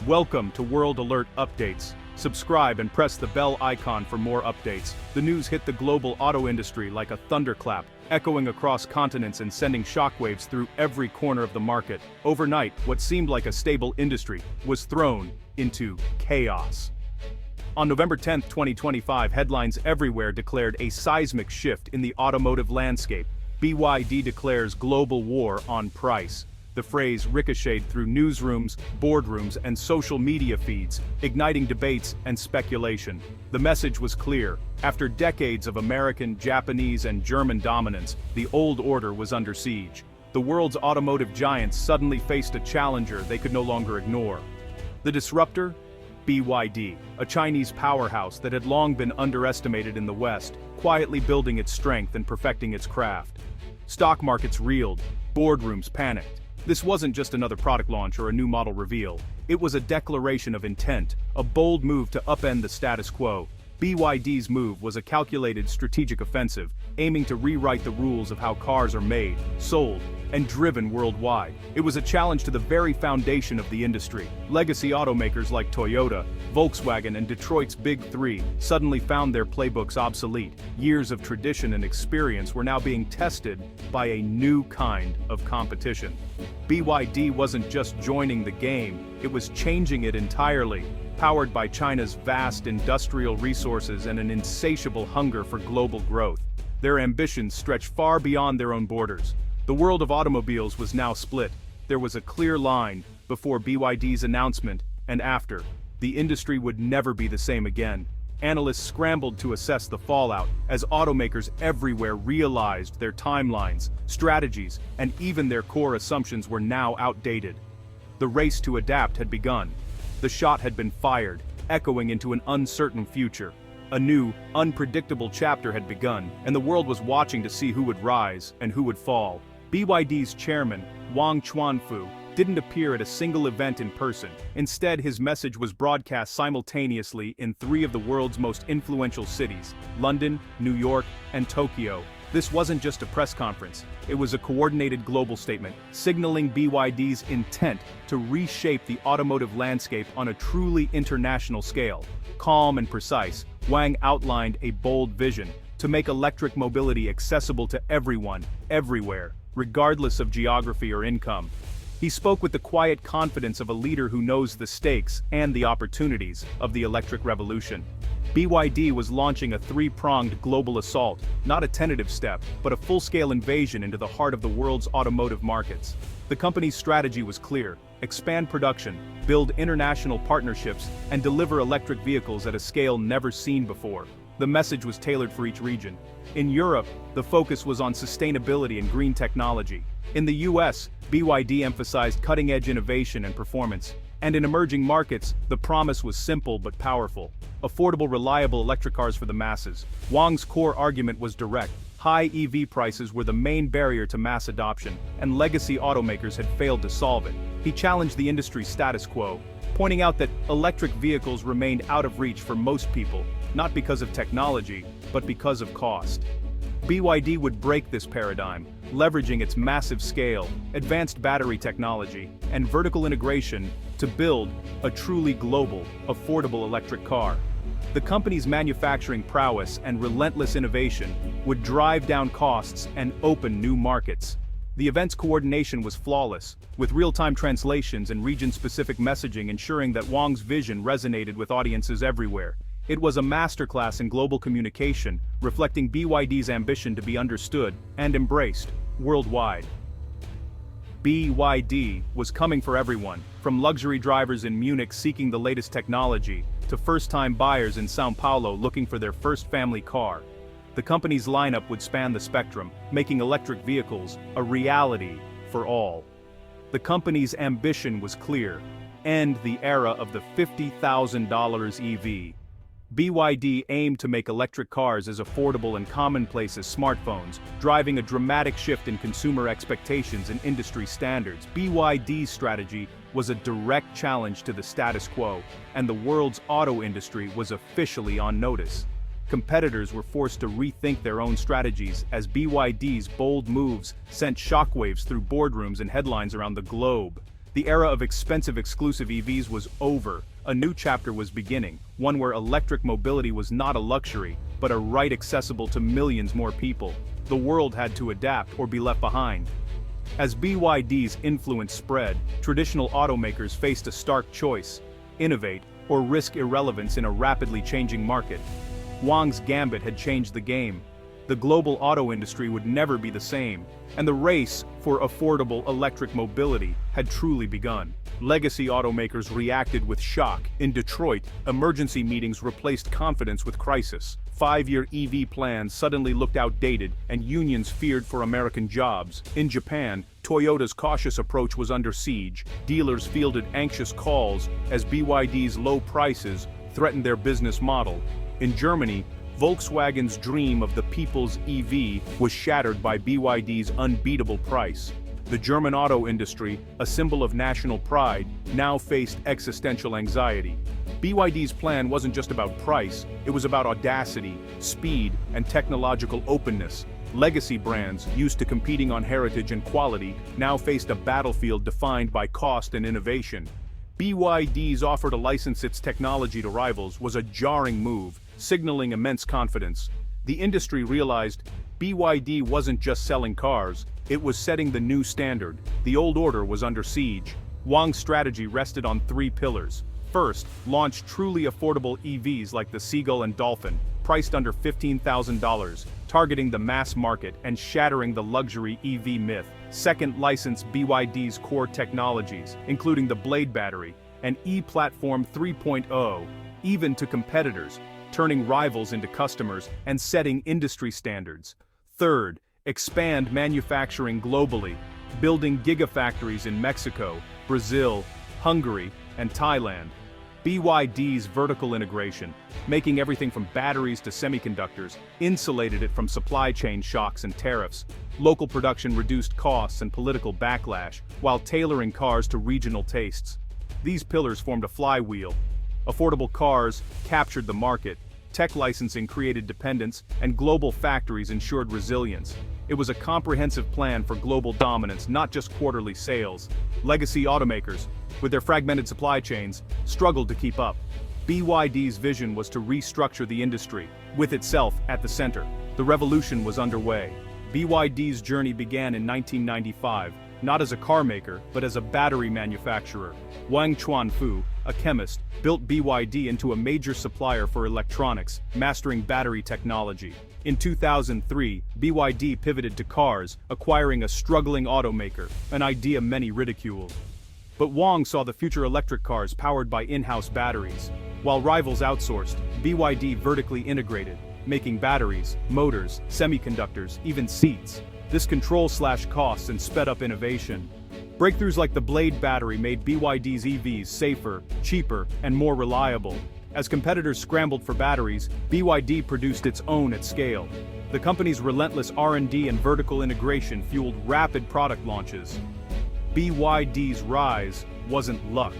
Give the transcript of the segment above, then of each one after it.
Welcome to World Alert Updates. Subscribe and press the bell icon for more updates. The news hit the global auto industry like a thunderclap, echoing across continents and sending shockwaves through every corner of the market. Overnight, what seemed like a stable industry was thrown into chaos. On November 10, 2025, headlines everywhere declared a seismic shift in the automotive landscape. BYD declares global war on price. The phrase ricocheted through newsrooms, boardrooms, and social media feeds, igniting debates and speculation. The message was clear. After decades of American, Japanese, and German dominance, the old order was under siege. The world's automotive giants suddenly faced a challenger they could no longer ignore. The disruptor? BYD, a Chinese powerhouse that had long been underestimated in the West, quietly building its strength and perfecting its craft. Stock markets reeled, boardrooms panicked. This wasn't just another product launch or a new model reveal. It was a declaration of intent, a bold move to upend the status quo. BYD's move was a calculated strategic offensive, aiming to rewrite the rules of how cars are made, sold, and driven worldwide. It was a challenge to the very foundation of the industry. Legacy automakers like Toyota, Volkswagen, and Detroit's Big Three suddenly found their playbooks obsolete. Years of tradition and experience were now being tested by a new kind of competition. BYD wasn't just joining the game, it was changing it entirely. Powered by China's vast industrial resources and an insatiable hunger for global growth, their ambitions stretched far beyond their own borders. The world of automobiles was now split. There was a clear line before BYD's announcement and after. The industry would never be the same again. Analysts scrambled to assess the fallout as automakers everywhere realized their timelines, strategies, and even their core assumptions were now outdated. The race to adapt had begun. The shot had been fired, echoing into an uncertain future. A new, unpredictable chapter had begun, and the world was watching to see who would rise and who would fall. BYD's chairman, Wang Chuanfu, didn't appear at a single event in person. Instead, his message was broadcast simultaneously in three of the world's most influential cities: London, New York, and Tokyo. This wasn't just a press conference, it was a coordinated global statement, signaling BYD's intent to reshape the automotive landscape on a truly international scale. Calm and precise, Wang outlined a bold vision to make electric mobility accessible to everyone, everywhere, regardless of geography or income. He spoke with the quiet confidence of a leader who knows the stakes and the opportunities of the electric revolution. BYD was launching a three-pronged global assault, not a tentative step, but a full-scale invasion into the heart of the world's automotive markets. The company's strategy was clear: expand production, build international partnerships, and deliver electric vehicles at a scale never seen before. The message was tailored for each region. In Europe, the focus was on sustainability and green technology. In the US, BYD emphasized cutting-edge innovation and performance. And in emerging markets, the promise was simple but powerful: affordable, reliable electric cars for the masses. Wang's core argument was direct: high EV prices were the main barrier to mass adoption, and legacy automakers had failed to solve it. He challenged the industry's status quo, pointing out that electric vehicles remained out of reach for most people, not because of technology, but because of cost. BYD would break this paradigm, leveraging its massive scale, advanced battery technology, and vertical integration to build a truly global, affordable electric car. The company's manufacturing prowess and relentless innovation would drive down costs and open new markets. The event's coordination was flawless, with real-time translations and region-specific messaging ensuring that Wang's vision resonated with audiences everywhere. It was a masterclass in global communication, reflecting BYD's ambition to be understood and embraced worldwide. BYD was coming for everyone, from luxury drivers in Munich seeking the latest technology, to first-time buyers in São Paulo looking for their first family car. The company's lineup would span the spectrum, making electric vehicles a reality for all. The company's ambition was clear: end the era of the $50,000 EV. BYD aimed to make electric cars as affordable and commonplace as smartphones, driving a dramatic shift in consumer expectations and industry standards. BYD's strategy was a direct challenge to the status quo, and the world's auto industry was officially on notice. Competitors were forced to rethink their own strategies as BYD's bold moves sent shockwaves through boardrooms and headlines around the globe. The era of expensive exclusive EVs was over. A new chapter was beginning, one where electric mobility was not a luxury, but a right accessible to millions more people. The world had to adapt or be left behind. As BYD's influence spread, traditional automakers faced a stark choice: innovate or risk irrelevance in a rapidly changing market. Wang's gambit had changed the game. The global auto industry would never be the same, and the race for affordable electric mobility had truly begun. Legacy automakers reacted with shock. In Detroit, emergency meetings replaced confidence with crisis. 5-year EV plans suddenly looked outdated, and unions feared for American jobs. In Japan, Toyota's cautious approach was under siege. Dealers fielded anxious calls as BYD's low prices threatened their business model. In Germany, Volkswagen's dream of the people's EV was shattered by BYD's unbeatable price. The German auto industry, a symbol of national pride, now faced existential anxiety. BYD's plan wasn't just about price, it was about audacity, speed, and technological openness. Legacy brands, used to competing on heritage and quality, now faced a battlefield defined by cost and innovation. BYD's offer to license its technology to rivals was a jarring move, signaling immense confidence. The industry realized BYD wasn't just selling cars, it was setting the new standard. The old order was under siege. Wang's strategy rested on 3 pillars. First, launch truly affordable EVs like the Seagull and Dolphin, priced under $15,000, targeting the mass market and shattering the luxury EV myth. Second, license BYD's core technologies, including the Blade battery and E-Platform 3.0, even to competitors, turning rivals into customers and setting industry standards. Third, expand manufacturing globally, building gigafactories in Mexico, Brazil, Hungary, and Thailand. BYD's vertical integration, making everything from batteries to semiconductors, insulated it from supply chain shocks and tariffs. Local production reduced costs and political backlash, while tailoring cars to regional tastes. These pillars formed a flywheel. Affordable cars captured the market, tech licensing created dependence, and global factories ensured resilience. It was a comprehensive plan for global dominance, not just quarterly sales. Legacy automakers, with their fragmented supply chains, struggled to keep up. BYD's vision was to restructure the industry, with itself at the center. The revolution was underway. BYD's journey began in 1995, not as a car maker, but as a battery manufacturer. Wang Chuanfu, a chemist, built BYD into a major supplier for electronics, mastering battery technology. In 2003, BYD pivoted to cars, acquiring a struggling automaker, an idea many ridiculed. But Wang saw the future electric cars powered by in-house batteries. While rivals outsourced, BYD vertically integrated, making batteries, motors, semiconductors, even seats. This control/slashed costs and sped up innovation. Breakthroughs like the Blade battery made BYD's EVs safer, cheaper, and more reliable. As competitors scrambled for batteries, BYD produced its own at scale. The company's relentless R&D and vertical integration fueled rapid product launches. BYD's rise wasn't luck.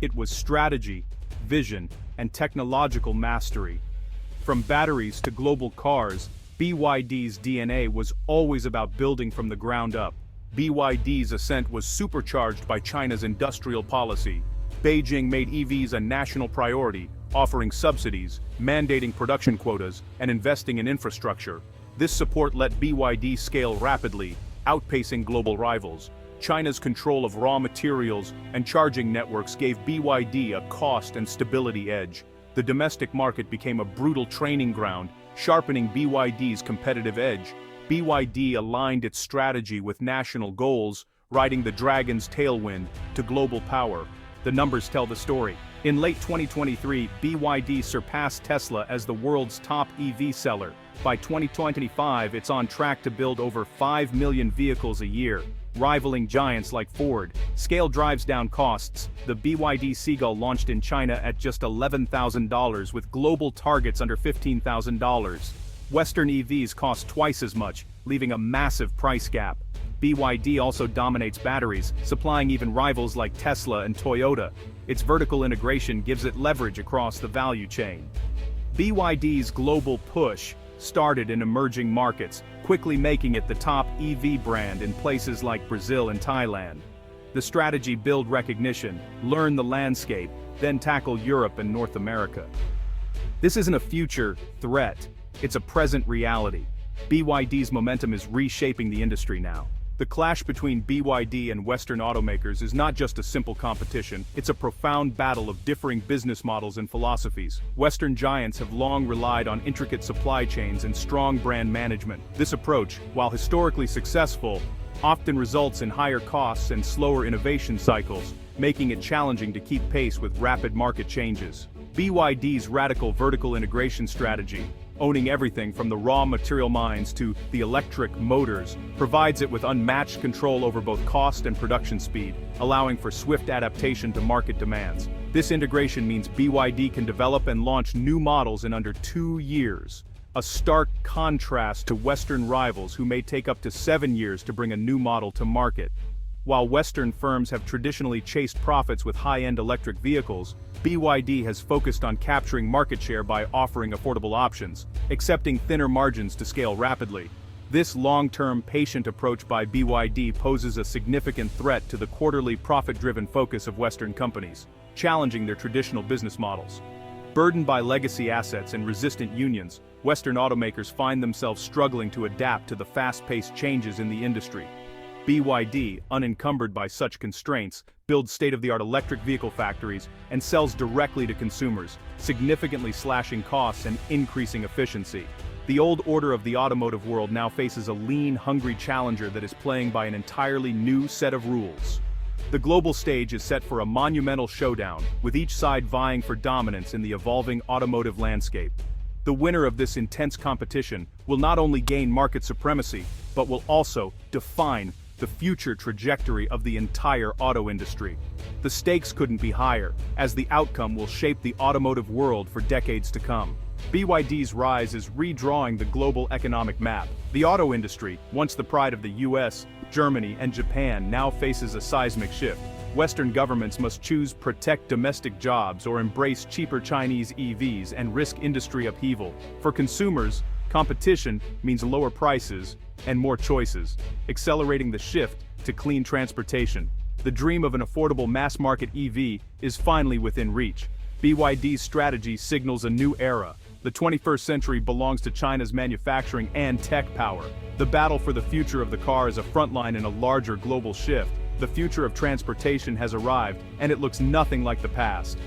It was strategy, vision, and technological mastery. From batteries to global cars, BYD's DNA was always about building from the ground up. BYD's ascent was supercharged by China's industrial policy. Beijing made EVs a national priority, offering subsidies, mandating production quotas, and investing in infrastructure. This support let BYD scale rapidly, outpacing global rivals. China's control of raw materials and charging networks gave BYD a cost and stability edge. The domestic market became a brutal training ground, sharpening BYD's competitive edge. BYD aligned its strategy with national goals, riding the dragon's tailwind to global power. The numbers tell the story. In late 2023, BYD surpassed Tesla as the world's top EV seller. By 2025, it's on track to build over 5 million vehicles a year, rivaling giants like Ford. Scale drives down costs. The BYD Seagull launched in China at just $11,000 with global targets under $15,000. Western EVs cost twice as much, leaving a massive price gap. BYD also dominates batteries, supplying even rivals like Tesla and Toyota. Its vertical integration gives it leverage across the value chain. BYD's global push started in emerging markets, quickly making it the top EV brand in places like Brazil and Thailand. The strategy: build recognition, learn the landscape, then tackle Europe and North America. This isn't a future threat, it's a present reality. BYD's momentum is reshaping the industry now. The clash between BYD and Western automakers is not just a simple competition, it's a profound battle of differing business models and philosophies. Western giants have long relied on intricate supply chains and strong brand management. This approach, while historically successful, often results in higher costs and slower innovation cycles, making it challenging to keep pace with rapid market changes. BYD's radical vertical integration strategy, owning everything from the raw material mines to the electric motors, provides it with unmatched control over both cost and production speed, allowing for swift adaptation to market demands. This integration means BYD can develop and launch new models in under 2 years, a stark contrast to Western rivals who may take up to 7 years to bring a new model to market. While Western firms have traditionally chased profits with high-end electric vehicles, BYD has focused on capturing market share by offering affordable options, accepting thinner margins to scale rapidly. This long-term, patient approach by BYD poses a significant threat to the quarterly profit-driven focus of Western companies, challenging their traditional business models. Burdened by legacy assets and resistant unions, Western automakers find themselves struggling to adapt to the fast-paced changes in the industry. BYD, unencumbered by such constraints, builds state-of-the-art electric vehicle factories and sells directly to consumers, significantly slashing costs and increasing efficiency. The old order of the automotive world now faces a lean, hungry challenger that is playing by an entirely new set of rules. The global stage is set for a monumental showdown, with each side vying for dominance in the evolving automotive landscape. The winner of this intense competition will not only gain market supremacy, but will also define the future trajectory of the entire auto industry. The stakes couldn't be higher, as the outcome will shape the automotive world for decades to come. BYD's rise is redrawing the global economic map. The auto industry, once the pride of the US, Germany, and Japan, now faces a seismic shift. Western governments must choose protect domestic jobs or embrace cheaper Chinese EVs and risk industry upheaval. For consumers, competition means lower prices and more choices, accelerating the shift to clean transportation. The dream of an affordable mass-market EV is finally within reach. BYD's strategy signals a new era. The 21st century belongs to China's manufacturing and tech power. The battle for the future of the car is a frontline in a larger global shift. The future of transportation has arrived, and it looks nothing like the past.